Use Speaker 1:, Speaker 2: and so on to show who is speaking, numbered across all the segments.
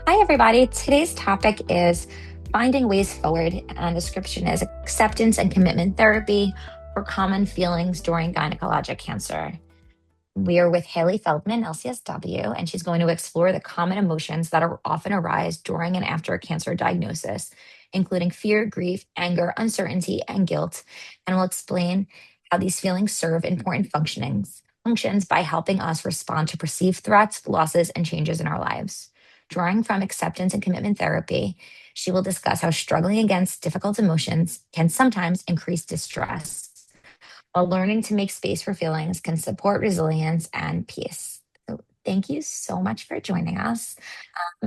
Speaker 1: Hi, everybody. Today's topic is finding ways forward, and the description is acceptance and commitment therapy for common feelings during gynecologic cancer. We are with Haley Feldman, LCSW, and she's going to explore the common emotions that are often arise during and after a cancer diagnosis, including fear, grief, anger, uncertainty, and guilt, and will explain how these feelings serve important functions by helping us respond to perceived threats, losses, and changes in our lives. Drawing from acceptance and commitment therapy, she will discuss how struggling against difficult emotions can sometimes increase distress, while learning to make space for feelings can support resilience and peace. So, thank you so much for joining us.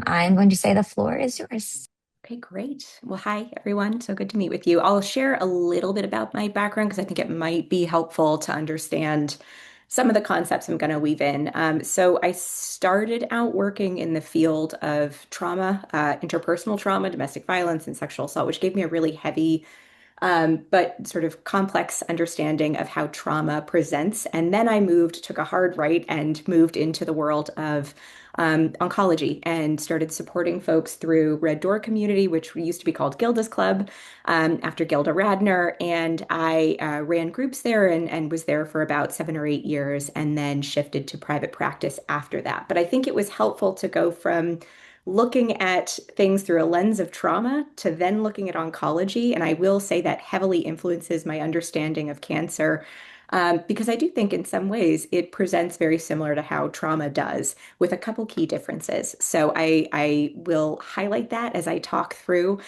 Speaker 1: I'm going to say the floor is yours.
Speaker 2: Okay, great. Well, hi, everyone. So good to meet with you. I'll share a little bit about my background because I think it might be helpful to understand some of the concepts I'm going to weave in. So I started out working in the field of trauma, interpersonal trauma, domestic violence, and sexual assault, which gave me a really heavy but sort of complex understanding of how trauma presents. And then I took a hard right and moved into the world of oncology and started supporting folks through Red Door Community, which used to be called Gilda's Club, after Gilda Radner. And I ran groups there and was there for about 7 or 8 years and then shifted to private practice after that. But I think it was helpful to go from looking at things through a lens of trauma to then looking at oncology. And I will say that heavily influences my understanding of cancer. Because I do think in some ways it presents very similar to how trauma does, with a couple key differences. So I will highlight that as I talk through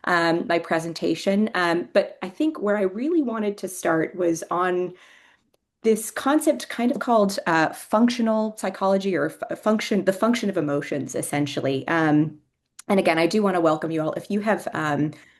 Speaker 2: my presentation. But I think where I really wanted to start was on this concept kind of called functional psychology or the function of emotions, essentially. And again, I do want to welcome you all. If you have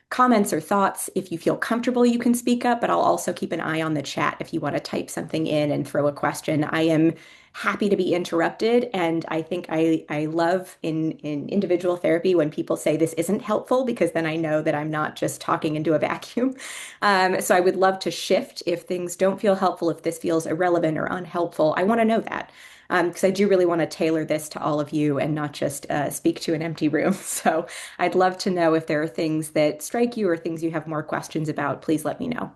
Speaker 2: comments or thoughts, if you feel comfortable, you can speak up, but I'll also keep an eye on the chat if you want to type something in and throw a question. I am happy to be interrupted, and I think I love in individual therapy when people say this isn't helpful because then I know that I'm not just talking into a vacuum. So I would love to shift if things don't feel helpful, if this feels irrelevant or unhelpful. I want to know that because I do really want to tailor this to all of you and not just speak to an empty room. So I'd love to know if there are things that strike you or things you have more questions about. Please let me know.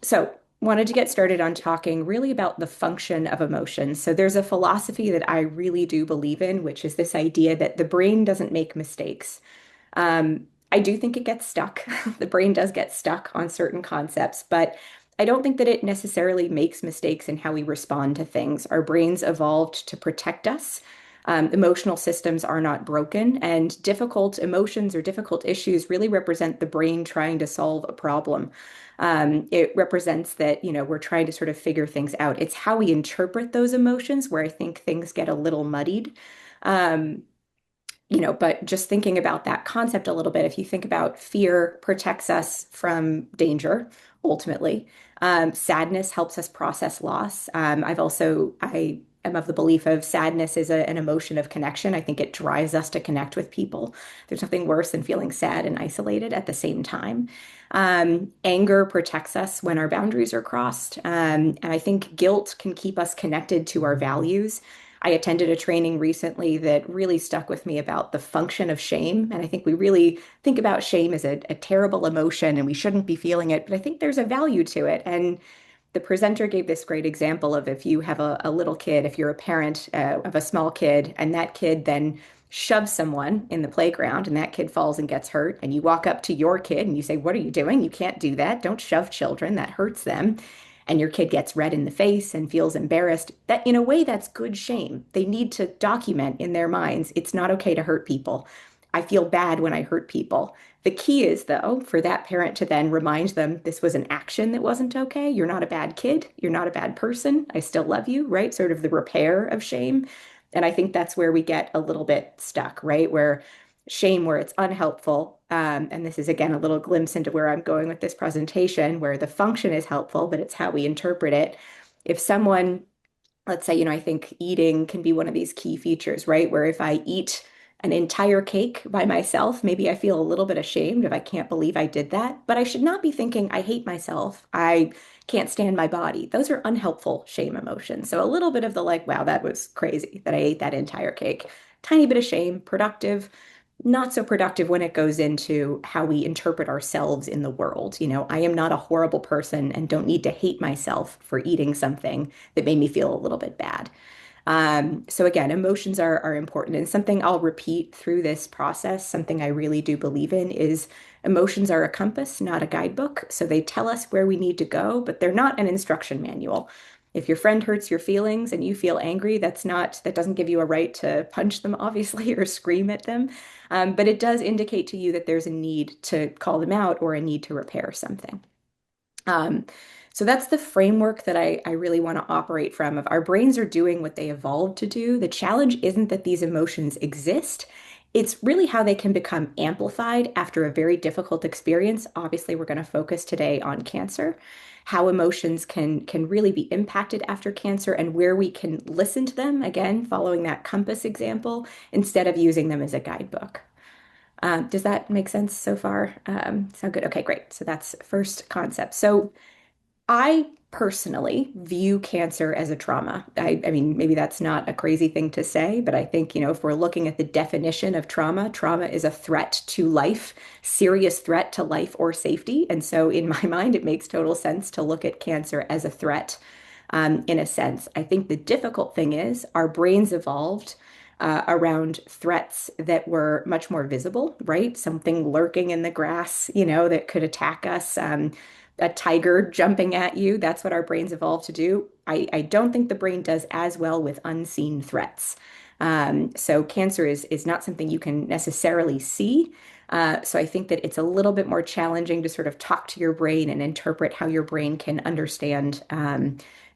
Speaker 2: So wanted to get started on talking really about the function of emotions. So there's a philosophy that I really do believe in, which is this idea that the brain doesn't make mistakes. I do think it gets stuck. The brain does get stuck on certain concepts, but I don't think that it necessarily makes mistakes in how we respond to things. Our brains evolved to protect us. Emotional systems are not broken, and difficult emotions or difficult issues really represent the brain trying to solve a problem. It represents that, we're trying to sort of figure things out. It's how we interpret those emotions where I think things get a little muddied. Um, but just thinking about that concept a little bit, if you think about fear protects us from danger, ultimately. Sadness helps us process loss. I am of the belief of sadness is an emotion of connection. I think it drives us to connect with people. There's nothing worse than feeling sad and isolated at the same time. Anger protects us when our boundaries are crossed. And I think guilt can keep us connected to our values. I attended a training recently that really stuck with me about the function of shame. And I think we really think about shame as a terrible emotion and we shouldn't be feeling it, but I think there's a value to it. And the presenter gave this great example of if you have a little kid, if you're a parent of a small kid, and that kid then shoves someone in the playground and that kid falls and gets hurt, and you walk up to your kid and you say, "What are you doing? You can't do that. Don't shove children. That hurts them." And your kid gets red in the face and feels embarrassed. That, in a way, that's good shame. They need to document in their minds it's not okay to hurt people. I feel bad when I hurt people. The key is, though, for that parent to then remind them this was an action that wasn't okay. You're not a bad kid. You're not a bad person. I still love you, right? Sort of the repair of shame. And I think that's where we get a little bit stuck, right? Where shame, where it's unhelpful. And this is, again, a little glimpse into where I'm going with this presentation, where the function is helpful, but it's how we interpret it. If someone, let's say, I think eating can be one of these key features, right? Where if I eat an entire cake by myself, maybe I feel a little bit ashamed if I can't believe I did that. But I should not be thinking, I hate myself. I can't stand my body. Those are unhelpful shame emotions. So a little bit of the like, wow, that was crazy that I ate that entire cake. tiny bit of shame, productive, not so productive when it goes into how we interpret ourselves in the world. I am not a horrible person and don't need to hate myself for eating something that made me feel a little bit bad. So again, emotions are important. And something I'll repeat through this process, something I really do believe in is emotions are a compass, not a guidebook. So they tell us where we need to go, but they're not an instruction manual. If your friend hurts your feelings and you feel angry, that doesn't give you a right to punch them, obviously, or scream at them. But it does indicate to you that there's a need to call them out or a need to repair something. Um, so that's the framework that I really want to operate from. If our brains are doing what they evolved to do, the challenge isn't that these emotions exist. It's really how they can become amplified after a very difficult experience. Obviously, we're going to focus today on cancer, how emotions can really be impacted after cancer and where we can listen to them, again, following that compass example, instead of using them as a guidebook. Does that make sense so far? Sound good? Okay, great. So that's first concept. So I personally view cancer as a trauma. I mean, maybe that's not a crazy thing to say, but I think, if we're looking at the definition of trauma, trauma is a threat to life, serious threat to life or safety. And so in my mind, it makes total sense to look at cancer as a threat, in a sense. I think the difficult thing is our brains evolved around threats that were much more visible, right? Something lurking in the grass, that could attack us. A tiger jumping at you. That's what our brains evolved to do. I don't think the brain does as well with unseen threats. So cancer is not something you can necessarily see. So I think that it's a little bit more challenging to sort of talk to your brain and interpret how your brain can understand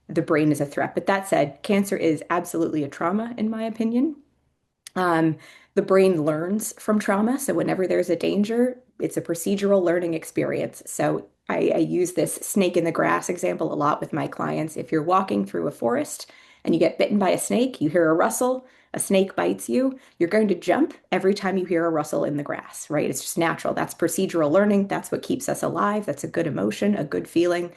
Speaker 2: the brain as a threat. But that said, cancer is absolutely a trauma, in my opinion. Um, the brain learns from trauma. So whenever there's a danger, it's a procedural learning experience. So I use this snake in the grass example a lot with my clients. If you're walking through a forest and you get bitten by a snake, you hear a rustle, a snake bites you, you're going to jump every time you hear a rustle in the grass, right? It's just natural. That's procedural learning. That's what keeps us alive. That's a good emotion, a good feeling.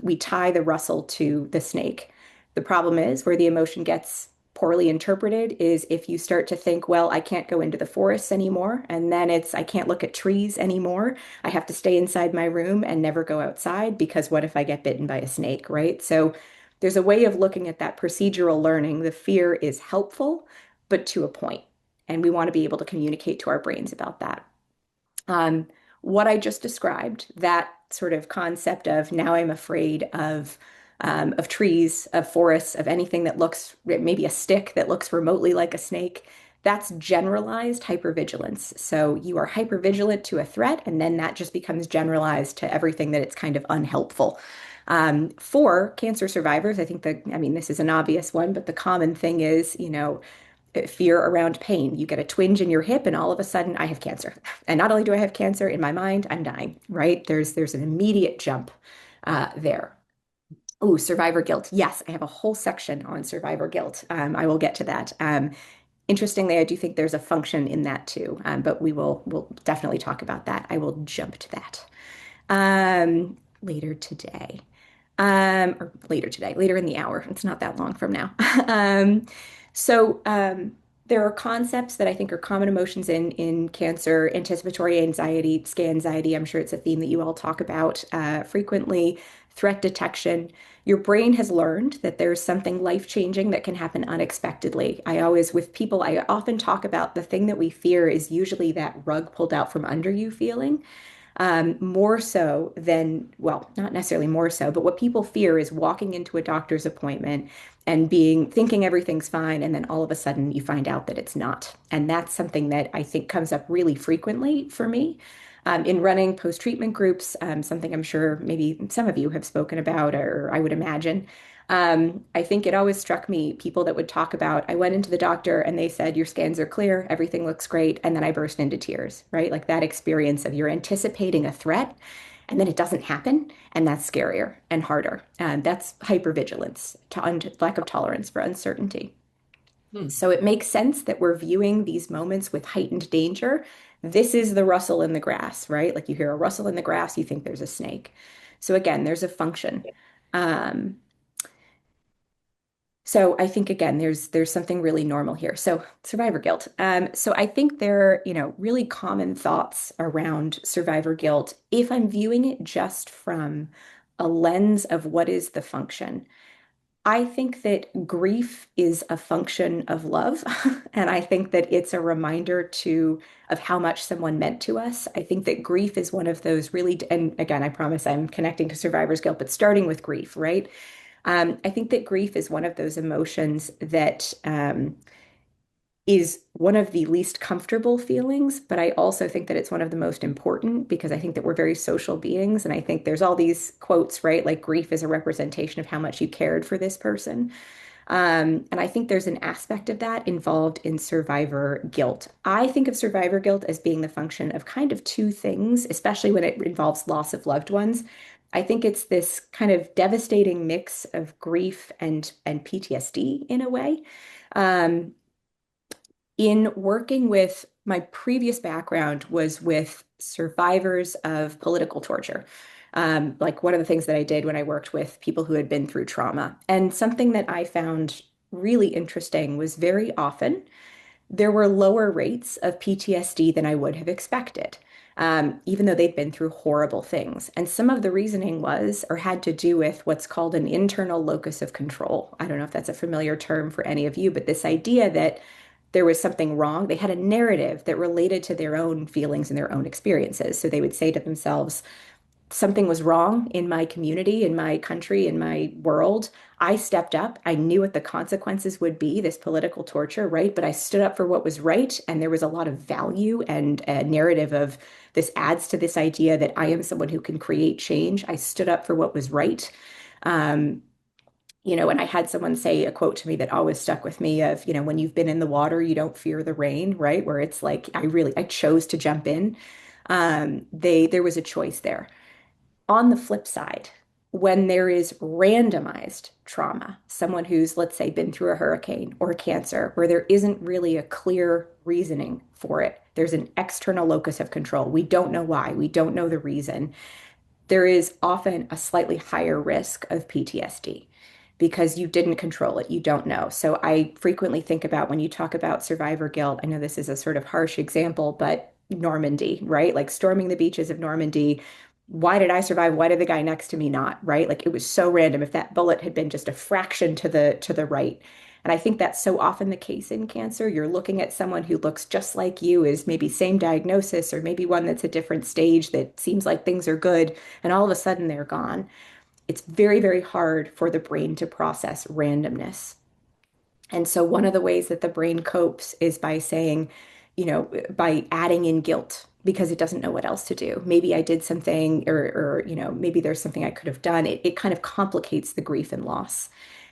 Speaker 2: We tie the rustle to the snake. The problem is where the emotion gets poorly interpreted is if you start to think, well, I can't go into the forests anymore, and then I can't look at trees anymore. I have to stay inside my room and never go outside because what if I get bitten by a snake, right? So there's a way of looking at that procedural learning. The fear is helpful, but to a point. And we want to be able to communicate to our brains about that. Um, what I just described, that sort of concept of now I'm afraid of trees, of forests, of anything that looks maybe a stick that looks remotely like a snake. That's generalized hypervigilance. So you are hypervigilant to a threat, and then that just becomes generalized to everything that it's kind of unhelpful. For cancer survivors, I think I mean, this is an obvious one, but the common thing is, fear around pain. You get a twinge in your hip, and all of a sudden, I have cancer. And not only do I have cancer in my mind, I'm dying, right? There's an immediate jump there. Oh, survivor guilt. Yes, I have a whole section on survivor guilt. I will get to that. Interestingly, I do think there's a function in that too, but we'll definitely talk about that. I will jump to that later today. Or later today, later in the hour. It's not that long from now. Um, so there are concepts that I think are common emotions in cancer, anticipatory anxiety, scare anxiety. I'm sure it's a theme that you all talk about frequently. Threat detection. Your brain has learned that there's something life-changing that can happen unexpectedly. With people, I often talk about the thing that we fear is usually that rug pulled out from under you feeling more so than, well, not necessarily more so, but what people fear is walking into a doctor's appointment and thinking everything's fine, and then all of a sudden you find out that it's not. And that's something that I think comes up really frequently for me. In running post-treatment groups, something I'm sure maybe some of you have spoken about, or I would imagine. I think it always struck me, people that would talk about, I went into the doctor and they said, your scans are clear, everything looks great. And then I burst into tears, right? Like that experience of you're anticipating a threat and then it doesn't happen. And that's scarier and harder. That's hypervigilance, lack of tolerance for uncertainty.
Speaker 3: Hmm.
Speaker 2: So it makes sense that we're viewing these moments with heightened danger. This is the rustle in the grass, right? Like you hear a rustle in the grass, you think there's a snake. So again, there's a function. Um, So I think again, there's something really normal here. So survivor guilt. So I think there are, really common thoughts around survivor guilt if I'm viewing it just from a lens of what is the function. I think that grief is a function of love, and I think that it's a reminder to of how much someone meant to us. I think that grief is one of those really, and again, I promise I'm connecting to survivor's guilt, but starting with grief, right? I think that grief is one of those emotions that is one of the least comfortable feelings, but I also think that it's one of the most important because I think that we're very social beings. And I think there's all these quotes, right? Like grief is a representation of how much you cared for this person. And I think there's an aspect of that involved in survivor guilt. I think of survivor guilt as being the function of kind of two things, especially when it involves loss of loved ones. I think it's this kind of devastating mix of grief and PTSD in a way. Um, in working with my previous background was with survivors of political torture. Like one of the things that I did when I worked with people who had been through trauma. And something that I found really interesting was very often there were lower rates of PTSD than I would have expected, even though they'd been through horrible things. And some of the reasoning was or had to do with what's called an internal locus of control. I don't know if that's a familiar term for any of you, but this idea that there was something wrong. They had a narrative that related to their own feelings and their own experiences. So they would say to themselves, something was wrong in my community, in my country, in my world. I stepped up. I knew what the consequences would be, this political torture, right? But I stood up for what was right. And there was a lot of value and a narrative of this adds to this idea that I am someone who can create change. I stood up for what was right. Um, and I had someone say a quote to me that always stuck with me of, when you've been in the water, you don't fear the rain, right? Where it's like, I chose to jump in. There was a choice there. On the flip side, when there is randomized trauma, someone who's, let's say, been through a hurricane or cancer, where there isn't really a clear reasoning for it, there's an external locus of control. We don't know why, we don't know the reason. There is often a slightly higher risk of PTSD because you didn't control it. You don't know. So I frequently think about when you talk about survivor guilt, I know this is a sort of harsh example, but Normandy, right? Like storming the beaches of Normandy. Why did I survive? Why did the guy next to me not, right? Like it was so random. If that bullet had been just a fraction to the right. And I think that's so often the case in cancer. You're looking at someone who looks just like you, is maybe same diagnosis, or maybe one that's a different stage that seems like things are good, and all of a sudden they're gone. It's very, very hard for the brain to process randomness. And so one of the ways that the brain copes is by saying, by adding in guilt because it doesn't know what else to do. Maybe I did something or maybe there's something I could have done. It kind of complicates the grief and loss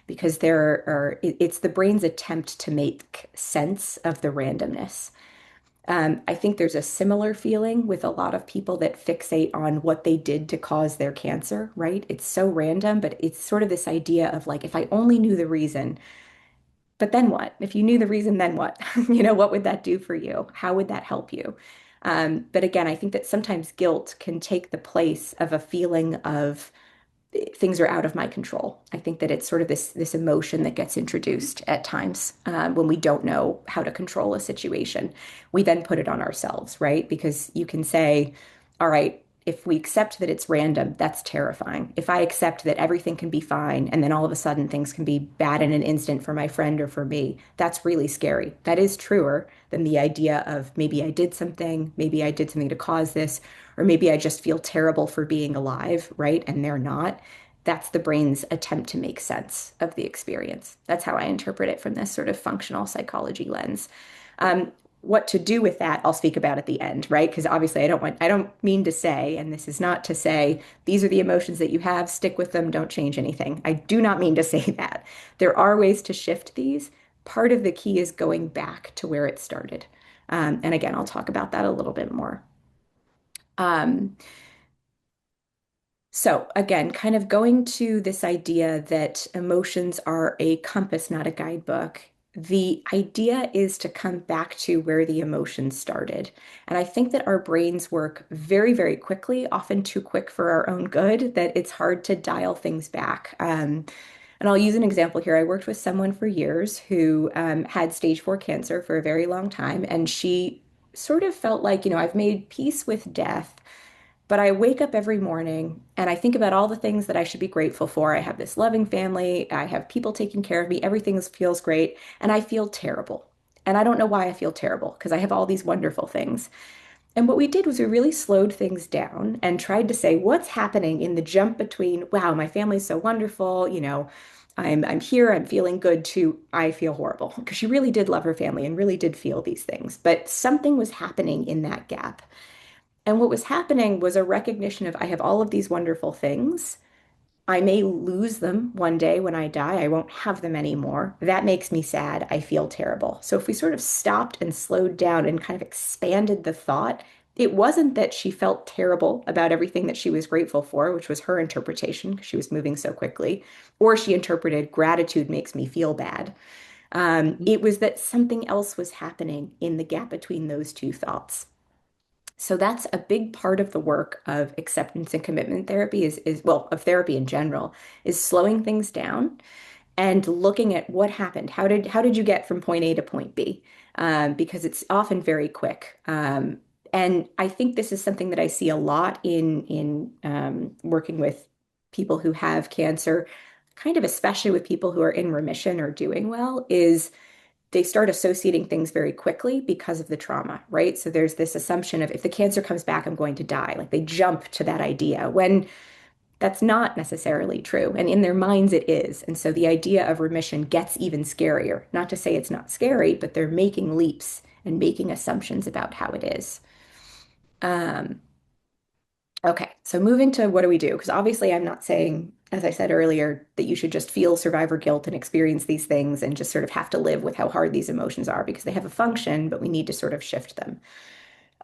Speaker 2: because it's the brain's attempt to make sense of the randomness. I think there's a similar feeling with a lot of people that fixate on what they did to cause their cancer, right? It's so random, but it's sort of this idea of like, if I only knew the reason, but then what? If you knew the reason, then what? What would that do for you? How would that help you? But again, I think that sometimes guilt can take the place of a feeling of things are out of my control. I think that it's sort of this emotion that gets introduced at times when we don't know how to control a situation. We then put it on ourselves, right? Because you can say, all right, if we accept that it's random, that's terrifying. If I accept that everything can be fine and then all of a sudden things can be bad in an instant for my friend or for me, that's really scary. That is truer than the idea of maybe I did something to cause this, or maybe I just feel terrible for being alive, right? And they're not. That's the brain's attempt to make sense of the experience. That's how I interpret it from this sort of functional psychology lens. What to do with that, I'll speak about at the end, right? Because obviously I don't mean to say, and this is not to say, these are the emotions that you have, stick with them, don't change anything. I do not mean to say that. There are ways to shift these. Part of the key is going back to where it started. And again, I'll talk about that a little bit more. Um, so again, kind of going to this idea that emotions are a compass, not a guidebook. The idea is to come back to where the emotions started. And I think that our brains work very, very quickly, often too quick for our own good, that it's hard to dial things back. And I'll use an example here. I worked with someone for years who had stage 4 cancer for a very long time, and she sort of felt like, I've made peace with death, but I wake up every morning and I think about all the things that I should be grateful for. I have this loving family, I have people taking care of me, everything feels great, and I feel terrible. And I don't know why I feel terrible because I have all these wonderful things. And what we did was we really slowed things down and tried to say, what's happening in the jump between, wow, my family's so wonderful, I'm here, I'm feeling good, to I feel horrible. Because she really did love her family and really did feel these things. But something was happening in that gap. And what was happening was a recognition of I have all of these wonderful things. I may lose them one day when I die. I won't have them anymore. That makes me sad. I feel terrible. So if we sort of stopped and slowed down and kind of expanded the thought, it wasn't that she felt terrible about everything that she was grateful for, which was her interpretation because she was moving so quickly, or she interpreted gratitude makes me feel bad. It was that something else was happening in the gap between those two thoughts. So that's a big part of the work of acceptance and commitment therapy is well, of therapy in general, is slowing things down and looking at what happened. How did you get from point A to point B? Because it's often very quick. And I think this is something that I see a lot in working with people who have cancer, kind of especially with people who are in remission or doing well, is they start associating things very quickly because of the trauma, right? So there's this assumption of if the cancer comes back, I'm going to die. Like they jump to that idea when that's not necessarily true. And in their minds, it is. And so the idea of remission gets even scarier. Not to say it's not scary, but they're making leaps and making assumptions about how it is. Um, Okay, so moving to what do we do? Because obviously, I'm not saying, as I said earlier, that you should just feel survivor guilt and experience these things and just sort of have to live with how hard these emotions are because they have a function, but we need to sort of shift them.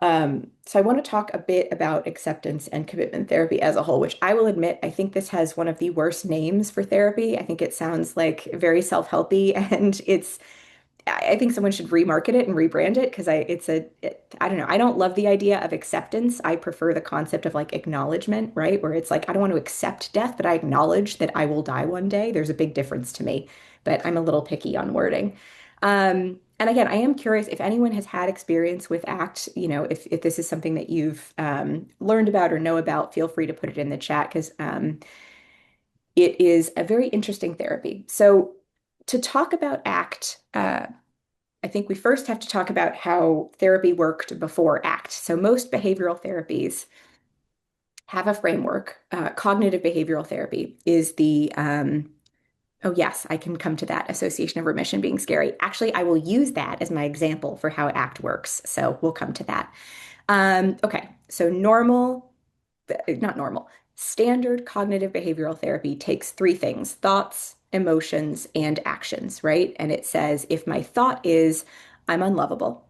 Speaker 2: So I want to talk a bit about acceptance and commitment therapy as a whole, which I will admit, I think this has one of the worst names for therapy. I think it sounds like very self-helpy and I think someone should remarket it and rebrand it because I don't know. I don't love the idea of acceptance. I prefer the concept of like acknowledgement, right? Where it's like, I don't want to accept death, but I acknowledge that I will die one day. There's a big difference to me, but I'm a little picky on wording. And again, I am curious if anyone has had experience with ACT, if this is something that you've learned about or know about, feel free to put it in the chat because it is a very interesting therapy. So to talk about ACT, I think we first have to talk about how therapy worked before ACT. So most behavioral therapies have a framework. Cognitive behavioral therapy is oh yes, I can come to that association of remission being scary. Actually, I will use that as my example for how ACT works. So we'll come to that. Okay, so not normal, standard cognitive behavioral therapy takes three things: thoughts, emotions, and actions, right? And it says if my thought is, I'm unlovable,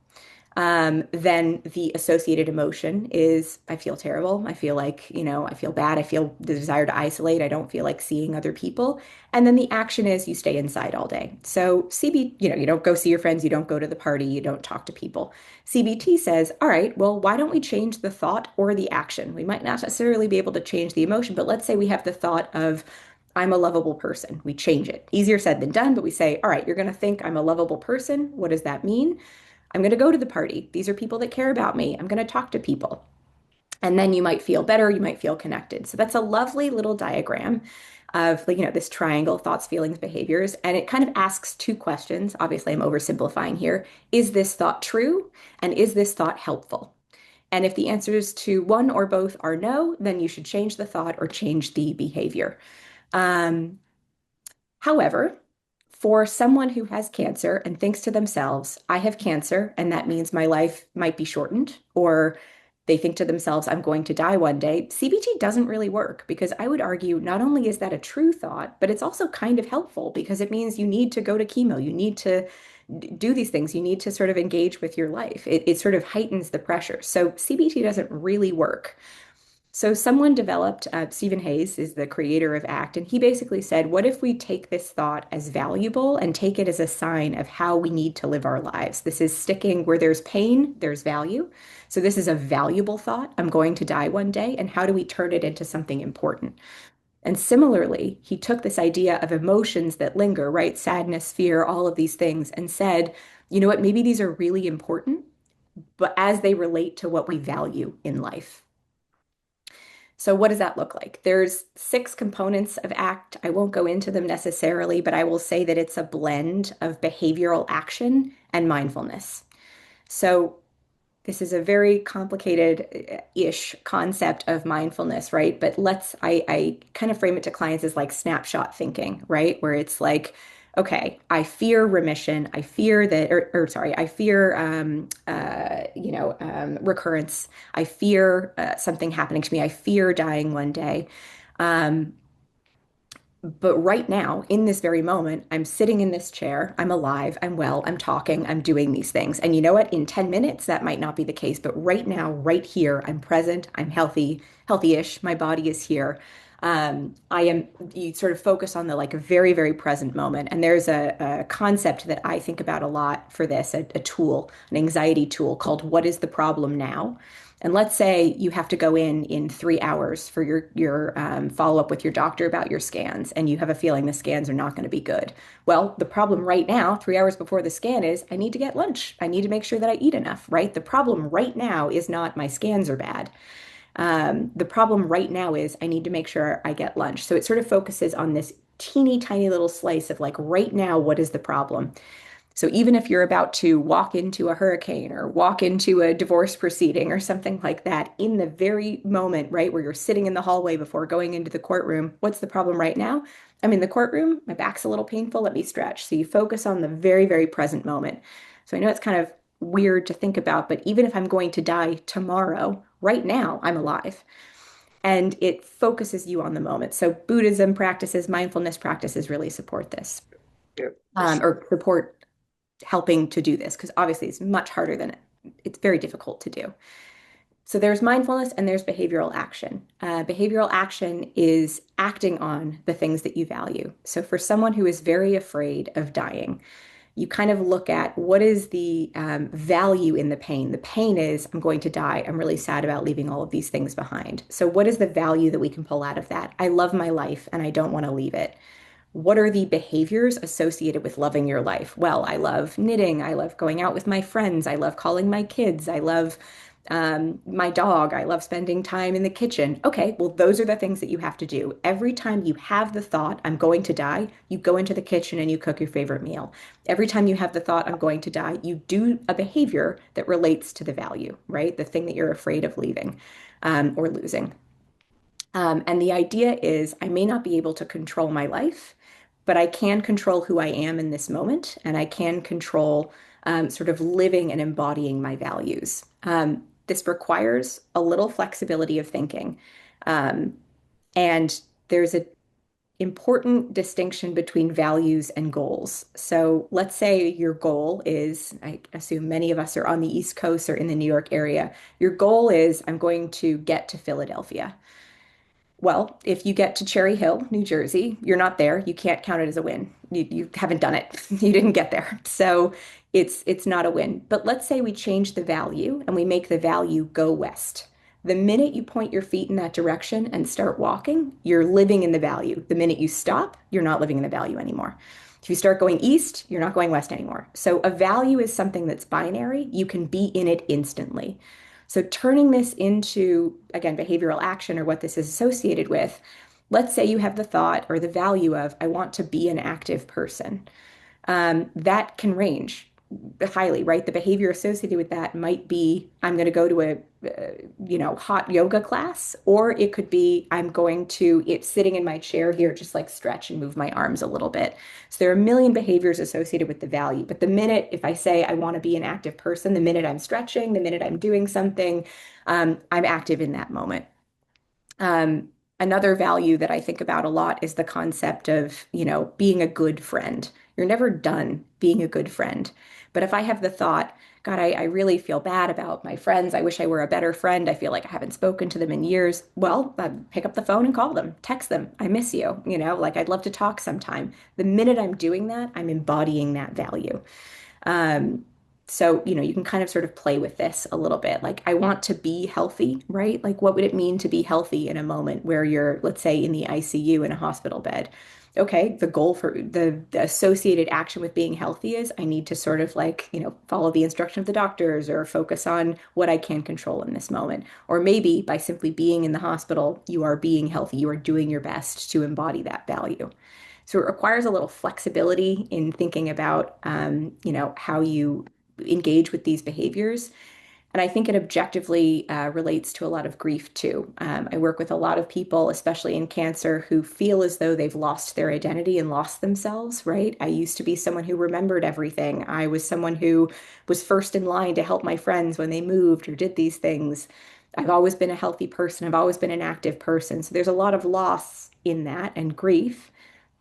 Speaker 2: then the associated emotion is I feel terrible. I feel like, I feel bad. I feel the desire to isolate. I don't feel like seeing other people. And then the action is you stay inside all day. So you don't go see your friends, you don't go to the party, you don't talk to people. CBT says, all right, well, why don't we change the thought or the action? We might not necessarily be able to change the emotion, but let's say we have the thought of, I'm a lovable person. We change it. Easier said than done, but we say, all right, you're going to think I'm a lovable person. What does that mean? I'm going to go to the party. These are people that care about me. I'm going to talk to people. And then you might feel better. You might feel connected. So that's a lovely little diagram of like, this triangle, thoughts, feelings, behaviors. And it kind of asks two questions. Obviously, I'm oversimplifying here. Is this thought true? And is this thought helpful? And if the answers to one or both are no, then you should change the thought or change the behavior. Um, However, for someone who has cancer and thinks to themselves, I have cancer, and that means my life might be shortened, or they think to themselves, I'm going to die one day, CBT doesn't really work because I would argue not only is that a true thought, but it's also kind of helpful because it means you need to go to chemo, you need to do these things, you need to sort of engage with your life. It sort of heightens the pressure. So CBT doesn't really work. So someone developed, Stephen Hayes is the creator of ACT, and he basically said, what if we take this thought as valuable and take it as a sign of how we need to live our lives? This is sticking where there's pain, there's value. So this is a valuable thought. I'm going to die one day. And how do we turn it into something important? And similarly, he took this idea of emotions that linger, right? Sadness, fear, all of these things, and said, you know what, maybe these are really important, but as they relate to what we value in life. So what does that look like? There's 6 components of ACT. I won't go into them necessarily, but I will say that it's a blend of behavioral action and mindfulness. So this is a very complicated-ish concept of mindfulness, right? But I kind of frame it to clients as like snapshot thinking, right? Where it's like, okay, I fear remission. I fear that, or sorry, I fear, recurrence. I fear something happening to me. I fear dying one day. Um, but right now, in this very moment, I'm sitting in this chair. I'm alive. I'm well. I'm talking. I'm doing these things. And you know what? In 10 minutes, that might not be the case. But right now, right here, I'm present. I'm healthy, healthy-ish. My body is here. You sort of focus on the like very, very present moment. And there's a concept that I think about a lot for this, a tool, an anxiety tool called What is the Problem Now? And let's say you have to go in 3 hours for your follow up with your doctor about your scans, and you have a feeling the scans are not going to be good. Well, the problem right now, 3 hours before the scan, is I need to get lunch. I need to make sure that I eat enough, right? The problem right now is not my scans are bad. The problem right now is I need to make sure I get lunch. So it sort of focuses on this teeny tiny little slice of like right now, what is the problem? So even if you're about to walk into a hurricane or walk into a divorce proceeding or something like that, in the very moment, right, where you're sitting in the hallway before going into the courtroom, what's the problem right now? I'm in the courtroom, my back's a little painful, let me stretch. So you focus on the very, very present moment. So I know it's kind of weird to think about, but even if I'm going to die tomorrow, right now, I'm alive. And it focuses you on the moment. So Buddhism practices, mindfulness practices really support this,
Speaker 3: Yeah.
Speaker 2: or support helping to do this because obviously it's much harder than it's very difficult to do. So there's mindfulness and there's behavioral action. Behavioral action is acting on the things that you value. So for someone who is very afraid of dying, you kind of look at what is the value in the pain. The pain is, I'm going to die. I'm really sad about leaving all of these things behind. So what is the value that we can pull out of that? I love my life and I don't want to leave it. What are the behaviors associated with loving your life? Well, I love knitting. I love going out with my friends. I love calling my kids. I love my dog. I love spending time in the kitchen. Okay, well, those are the things that you have to do. Every time you have the thought, I'm going to die, you go into the kitchen and you cook your favorite meal. Every time you have the thought, I'm going to die, you do a behavior that relates to the value, right? The thing that you're afraid of leaving or losing. And the idea is I may not be able to control my life, but I can control who I am in this moment, and I can control sort of living and embodying my values. This requires a little flexibility of thinking. Um, and there's an important distinction between values and goals. So let's say your goal is, I assume many of us are on the East Coast or in the New York area. Your goal is, I'm going to get to Philadelphia. Well, if you get to Cherry Hill, New Jersey, you're not there. You can't count it as a win. You haven't done it. You didn't get there. So it's not a win. But let's say we change the value and we make the value go west. The minute you point your feet in that direction and start walking, you're living in the value. The minute you stop, you're not living in the value anymore. If you start going east, you're not going west anymore. So a value is something that's binary. You can be in it instantly. So turning this into, again, behavioral action or what this is associated with, let's say you have the thought or the value of, I want to be an active person. That can range highly, right? The behavior associated with that might be, I'm going to go to a hot yoga class, or it could be, I'm going to, it's sitting in my chair here, just like stretch and move my arms a little bit. So there are a million behaviors associated with the value. But the minute, if I say I want to be an active person, the minute I'm stretching, the minute I'm doing something, I'm active in that moment. Um, Another value that I think about a lot is the concept of, being a good friend. You're never done being a good friend. But if I have the thought, God, I really feel bad about my friends. I wish I were a better friend. I feel like I haven't spoken to them in years. Well, pick up the phone and call them, text them. I miss you. Like I'd love to talk sometime. The minute I'm doing that, I'm embodying that value. Um, So, you can kind of sort of play with this a little bit. Like, I want to be healthy, right? Like, what would it mean to be healthy in a moment where you're, let's say, in the ICU in a hospital bed? Okay, the goal for the associated action with being healthy is I need to sort of like, follow the instruction of the doctors or focus on what I can control in this moment. Or maybe by simply being in the hospital, you are being healthy, you are doing your best to embody that value. So it requires a little flexibility in thinking about, how you engage with these behaviors. And I think it objectively relates to a lot of grief too. I work with a lot of people, especially in cancer, who feel as though they've lost their identity and lost themselves, right? I used to be someone who remembered everything. I was someone who was first in line to help my friends when they moved or did these things. I've always been a healthy person. I've always been an active person. So there's a lot of loss in that and grief.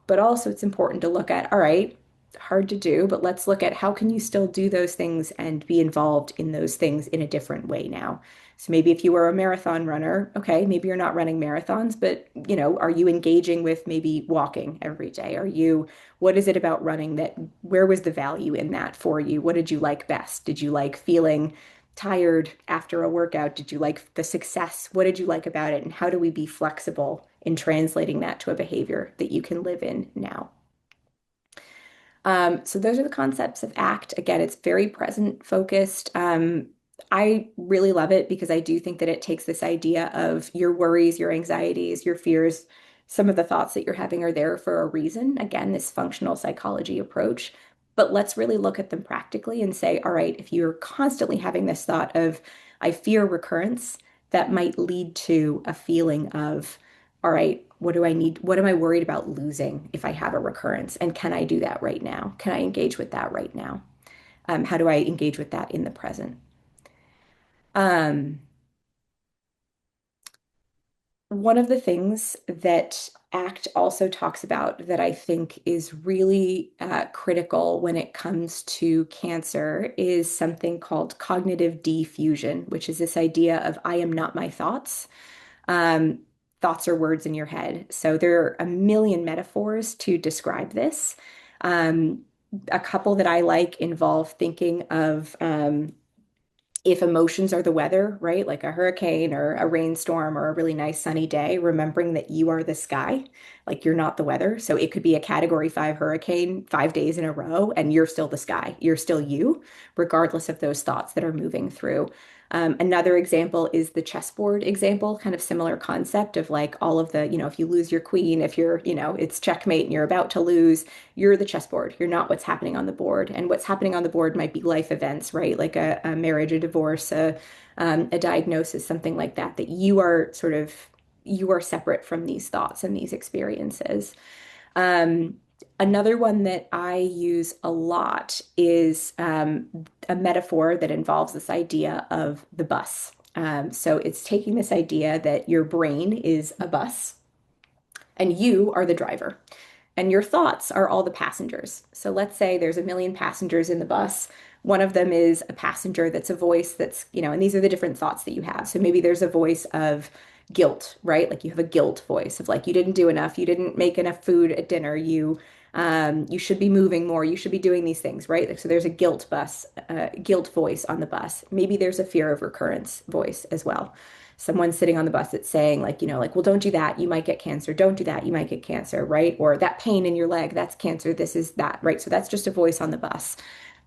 Speaker 2: But also it's important to look at, all right, hard to do, but let's look at how can you still do those things and be involved in those things in a different way now. So maybe if you were a marathon runner, okay, maybe you're not running marathons, but are you engaging with maybe walking every day? What is it about running where was the value in that for you? What did you like best? Did you like feeling tired after a workout? Did you like the success? What did you like about it? And how do we be flexible in translating that to a behavior that you can live in now? So those are the concepts of ACT. Again, it's very present focused. I really love it because I do think that it takes this idea of your worries, your anxieties, your fears, some of the thoughts that you're having are there for a reason. Again, this functional psychology approach. But let's really look at them practically and say, all right, if you're constantly having this thought of, I fear recurrence, that might lead to a feeling of, all right, what do I need? What am I worried about losing if I have a recurrence? And can I do that right now? Can I engage with that right now? How do I engage with that in the present? Um, One of the things that ACT also talks about that I think is really critical when it comes to cancer is something called cognitive defusion, which is this idea of I am not my thoughts. Um, Thoughts are words in your head. So there are a million metaphors to describe this. Um, a couple that I like involve thinking of if emotions are the weather, right? Like a hurricane or a rainstorm or a really nice sunny day, remembering that you are the sky, like you're not the weather. So it could be a category 5 hurricane 5 days in a row, and you're still the sky. You're still you, regardless of those thoughts that are moving through. Another example is the chessboard example, kind of similar concept of like all of the, if you lose your queen, if you're, it's checkmate and you're about to lose, you're the chessboard. You're not what's happening on the board. And what's happening on the board might be life events, right? Like a marriage, a divorce, a diagnosis, something like that, that you are separate from these thoughts and these experiences. Um, Another one that I use a lot is a metaphor that involves this idea of the bus. So it's taking this idea that your brain is a bus and you are the driver and your thoughts are all the passengers. So let's say there's a million passengers in the bus. One of them is a passenger that's a voice that's, and these are the different thoughts that you have. So maybe there's a voice of guilt, right? Like you have a guilt voice of like you didn't do enough, you didn't make enough food at dinner, you should be moving more, you should be doing these things, right? Like, so there's a guilt voice on the bus. Maybe there's a fear of recurrence voice as well. Someone sitting on the bus that's saying like, well, don't do that, you might get cancer. Don't do that, you might get cancer, right? Or that pain in your leg, that's cancer. This is that, right? So that's just a voice on the bus.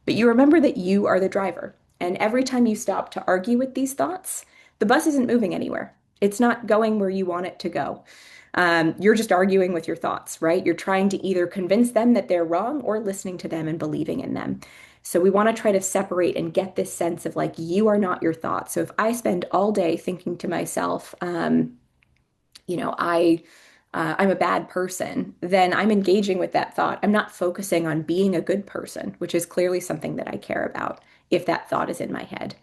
Speaker 2: But you remember that you are the driver. And every time you stop to argue with these thoughts, the bus isn't moving anywhere. It's not going where you want it to go. You're just arguing with your thoughts, right? You're trying to either convince them that they're wrong or listening to them and believing in them. So we want to try to separate and get this sense of like, you are not your thoughts. So if I spend all day thinking to myself, you know, I I'm a bad person, then I'm engaging with that thought. I'm not focusing on being a good person, which is clearly something that I care about if that thought is in my head.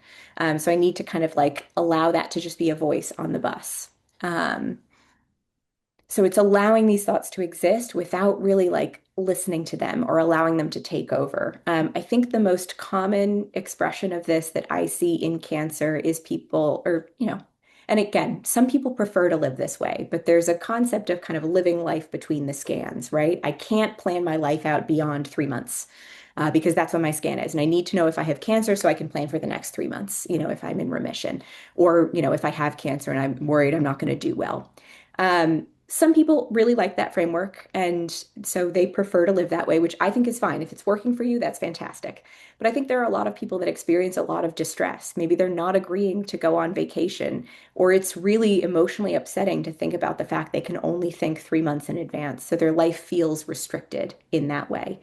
Speaker 2: So I need to kind of like allow that to just be a voice on the bus. Um, so it's allowing these thoughts to exist without really like listening to them or allowing them to take over. I think the most common expression of this that I see in cancer is people, or, and again, some people prefer to live this way, but there's a concept of kind of living life between the scans, right? I can't plan my life out beyond 3 months. because that's when my scan is. And I need to know if I have cancer so I can plan for the next 3 months, if I'm in remission, or, if I have cancer and I'm worried I'm not going to do well. Some people really like that framework, and so they prefer to live that way, which I think is fine. If it's working for you, that's fantastic. But I think there are a lot of people that experience a lot of distress. Maybe they're not agreeing to go on vacation, or it's really emotionally upsetting to think about the fact they can only think 3 months in advance. So their life feels restricted in that way.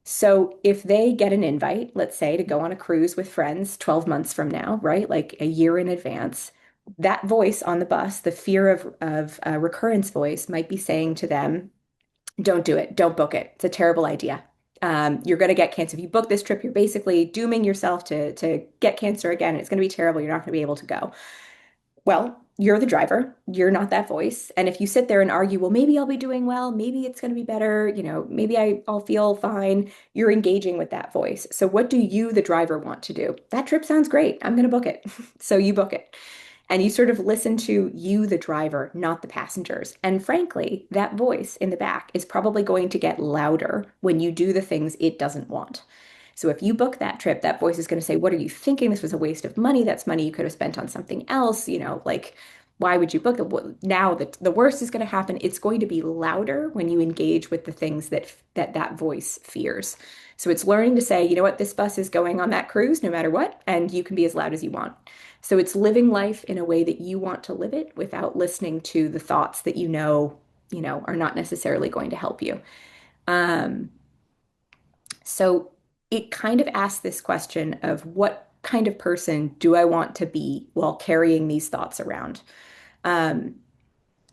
Speaker 2: So if they get an invite, let's say, to go on a cruise with friends 12 months from now, right? Like a year in advance, that voice on the bus, the fear of a recurrence voice might be saying to them, don't do it, don't book it. It's a terrible idea. You're going to get cancer. If you book this trip, you're basically dooming yourself to get cancer again. It's going to be terrible. You're not going to be able to go. Well, you're the driver. You're not that voice. And if you sit there and argue, well, maybe I'll be doing well, maybe it's going to be better, maybe I'll feel fine, you're engaging with that voice. So what do you, the driver, want to do? That trip sounds great. I'm going to book it. So you book it. And you sort of listen to you, the driver, not the passengers. And frankly, that voice in the back is probably going to get louder when you do the things it doesn't want. So if you book that trip, that voice is going to say, what are you thinking? This was a waste of money. That's money you could have spent on something else. Like, why would you book it? Well, now that the worst is going to happen, it's going to be louder when you engage with the things that voice fears. So it's learning to say, you know what, this bus is going on that cruise no matter what, and you can be as loud as you want. So it's living life in a way that you want to live it without listening to the thoughts that are not necessarily going to help you. Um, so it kind of asks this question of what kind of person do I want to be while carrying these thoughts around? Um,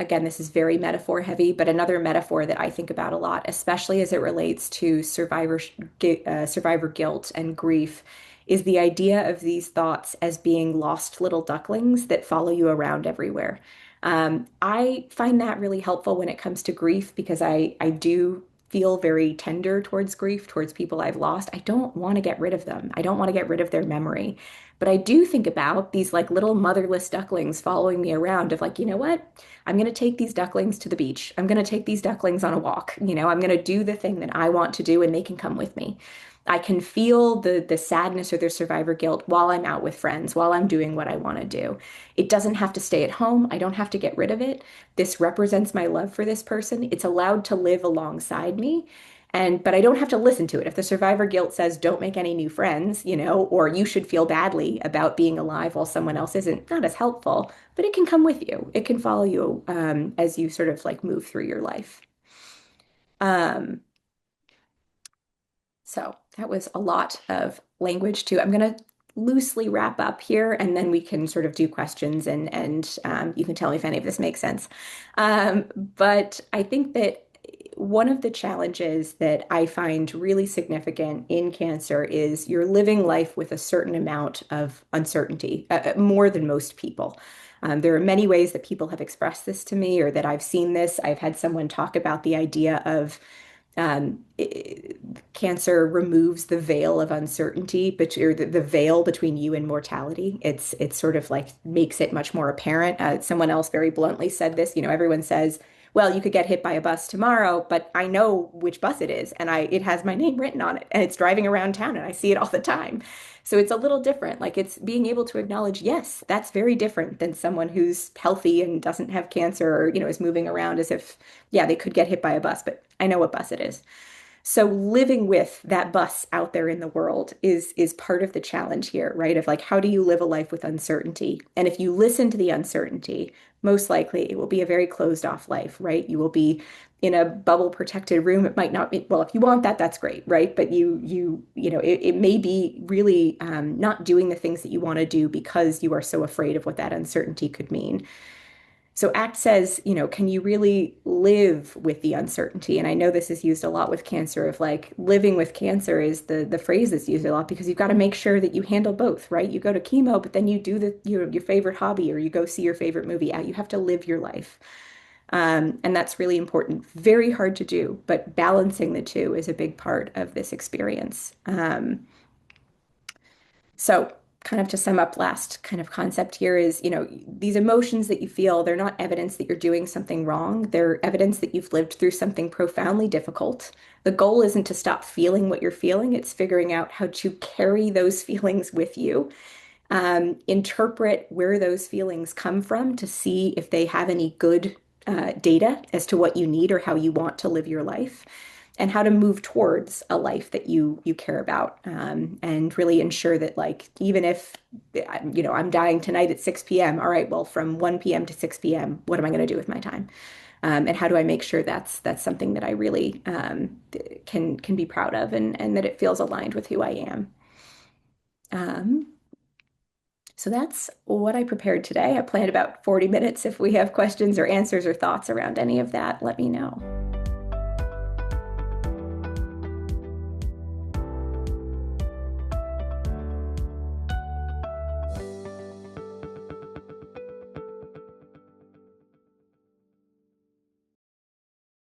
Speaker 2: Again, this is very metaphor heavy, but another metaphor that I think about a lot, especially as it relates to survivor guilt and grief, is the idea of these thoughts as being lost little ducklings that follow you around everywhere. I find that really helpful when it comes to grief because I do feel very tender towards grief, towards people I've lost. I don't want to get rid of them. I don't want to get rid of their memory. But I do think about these like little motherless ducklings following me around of like, you know what? I'm going to take these ducklings to the beach. I'm going to take these ducklings on a walk. I'm going to do the thing that I want to do and they can come with me. I can feel the sadness or the survivor guilt while I'm out with friends, while I'm doing what I want to do. It doesn't have to stay at home. I don't have to get rid of it. This represents my love for this person. It's allowed to live alongside me. But I don't have to listen to it. If the survivor guilt says don't make any new friends, or you should feel badly about being alive while someone else isn't, not as helpful, but it can come with you. It can follow you as you sort of like move through your life. Um, so that was a lot of language too. I'm going to loosely wrap up here and then we can sort of do questions and you can tell me if any of this makes sense. But I think that one of the challenges that I find really significant in cancer is you're living life with a certain amount of uncertainty, more than most people. There are many ways that people have expressed this to me or that I've seen this. I've had someone talk about the idea of cancer removes the veil of uncertainty, but or the veil between you and mortality. It's sort of like makes it much more apparent. Someone else very bluntly said this. Everyone says, "Well, you could get hit by a bus tomorrow, but I know which bus it is, and it has my name written on it, and it's driving around town, and I see it all the time." So it's a little different. Like it's being able to acknowledge, yes, that's very different than someone who's healthy and doesn't have cancer or, is moving around as if, yeah, they could get hit by a bus, but I know what bus it is. So living with that bus out there in the world is part of the challenge here, right? Of like, how do you live a life with uncertainty? And if you listen to the uncertainty, most likely it will be a very closed off life, right? You will be in a bubble protected room. It might not be, well, if you want that, that's great, right? But it may be really not doing the things that you want to do because you are so afraid of what that uncertainty could mean. So ACT says, can you really live with the uncertainty? And I know this is used a lot with cancer of like living with cancer is the phrase that's used a lot because you've got to make sure that you handle both, right? You go to chemo, but then you do your favorite hobby or you go see your favorite movie out. You have to live your life. And that's really important. Very hard to do, but balancing the two is a big part of this experience. So kind of to sum up last kind of concept here is, these emotions that you feel, they're not evidence that you're doing something wrong. They're evidence that you've lived through something profoundly difficult. The goal isn't to stop feeling what you're feeling, it's figuring out how to carry those feelings with you, interpret where those feelings come from to see if they have any good data as to what you need or how you want to live your life, and how to move towards a life that you care about, and really ensure that, like, even if I'm dying tonight at 6 p.m. All right, well, from 1 p.m. to 6 p.m., what am I going to do with my time? And how do I make sure that's something that I really can be proud of, and that it feels aligned with who I am. Um, so that's what I prepared today. I planned about 40 minutes. If we have questions or answers or thoughts around any of that, let me know.